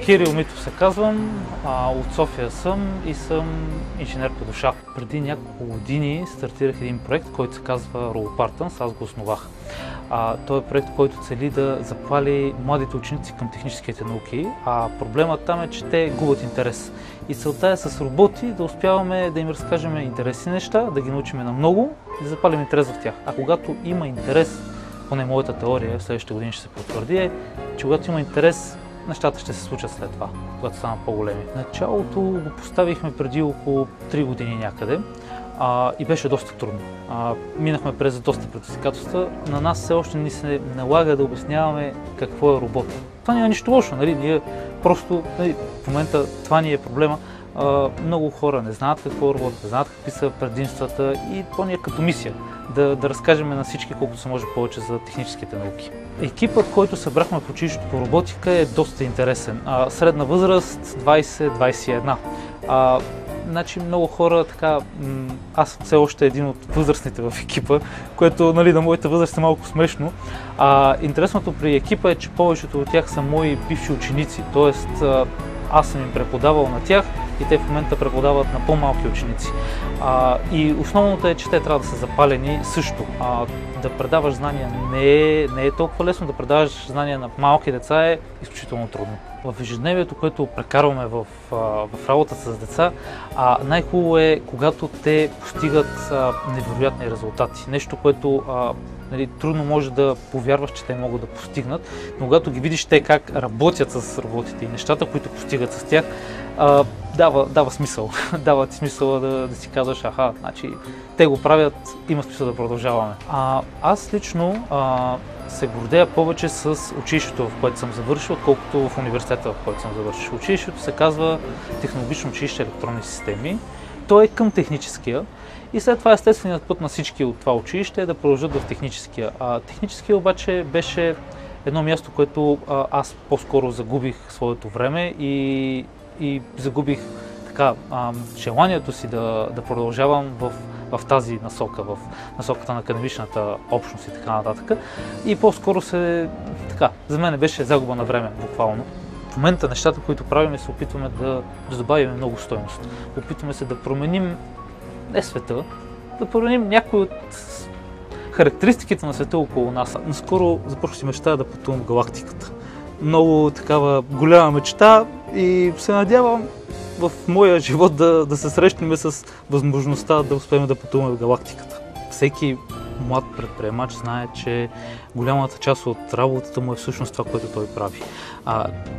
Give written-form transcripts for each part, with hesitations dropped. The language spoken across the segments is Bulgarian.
Кирил Митов се казвам, от София съм и съм инженер по душа. Преди няколко години стартирах един проект, който се казва RoboPartners, аз го основах. Той е проект, който цели да запали младите ученици към техническите науки, а проблемът там е, че те губят интерес. И целта е с роботи да успяваме да им разкажем интересни неща, да ги научим на много и да запалим интерес в тях. А когато има интерес, поне моята теория в следващите години ще се потвърди, е, че когато има интерес, нещата ще се случат след това, когато станат по-големи. Началото го поставихме преди около 3 години някъде и беше доста трудно. Минахме през доста предизвикателства. На нас все още ни се налага да обясняваме какво е робот. Това няма нищо лошо, нали? Ние просто, в момента това ни е проблема. Много хора не знаят какво е робот, не знаят какви са предимствата и то ни е като мисия да разкажем на всички колкото се може повече за техническите науки. Екипът, който събрахме в училището по роботика е доста интересен. Средна възраст 20-21. Значи много хора, аз съм все още един от възрастните в екипа, което на моята възраст е малко смешно. Интересното при екипа е, че повечето от тях са мои бивши ученици, т.е. аз съм им преподавал на тях и те в момента преподават на по-малки ученици. И основното е, че те трябва да са запалени също. Да предаваш знания не е толкова лесно, да предаваш знания на малки деца е изключително трудно. В ежедневието, което прекарваме в работата с деца, най-хубаво е, когато те постигат невероятни резултати. Нещо, което трудно може да повярваш, че те могат да постигнат, но когато ги видиш те как работят с роботите и нещата, които постигат с тях, дава смисъл. Дава ти смисъл да си казваш, значи те го правят, има смисъл да продължаваме. Аз лично се гордея повече с училището, в което съм завършил, отколкото в университета, в който съм завършил. Училището се казва Технологично училище електронни системи. То е към техническия. И след това естественият път на всички от това училище е да продължат в техническия. Техническия обаче беше едно място, което аз по-скоро загубих своето време и загубих желанието си да продължавам в тази насока, в насоката на академичната общност и така нататък. И по-скоро за мен беше загуба на време, буквално. В момента нещата, които правим, се опитваме да добавим много стойност. Опитваме се да променим не света, да променим някои от характеристиките на света около нас. Наскоро започнах си мечтая да пътувам в галактиката. Много такава голяма мечта и се надявам в моя живот да се срещнем с възможността да успеем да пътуваме в галактиката. Всеки млад предприемач знае, че голямата част от работата му е всъщност това, което той прави.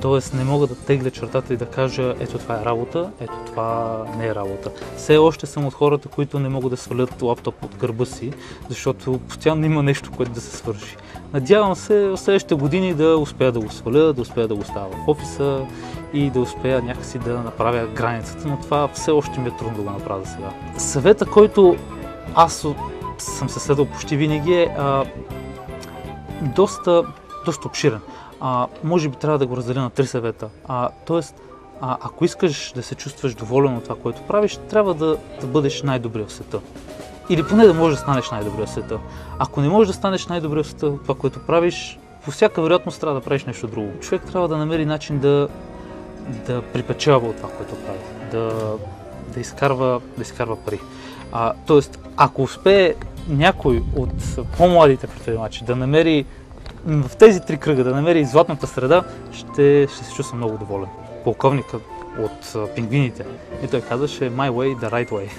Тоест не мога да тегля чертата и да кажа, ето това е работа, ето това не е работа. Все още съм от хората, които не могат да свалят лаптоп от гърба си, защото постоянно има нещо, което да се свърши. Надявам се в следващите години да успея да го сваля, да успея да го оставя в офиса и да успея някакси да направя границата, но това все още ми е трудно да го направя сега. Съвета, който аз съм се следвал почти винаги е доста обширен. Може би трябва да го разделя на 3 съвета. Тоест, ако искаш да се чувстваш доволен от това, което правиш, трябва да бъдеш най-добрия в света. Или поне да можеш да станеш най-добрия в света. Ако не можеш да станеш най-добрия в света от това, което правиш, по всяка вероятност трябва да правиш нещо друго. Човек трябва да намери начин да припечелва от това, което прави. Да изкарва пари. Тоест, ако успее някой от по-младите предприемачи да намери в тези 3 кръга, да намери златната среда, ще се чувства много доволен. Полковникът от пингвините и той казваше My way, the right way.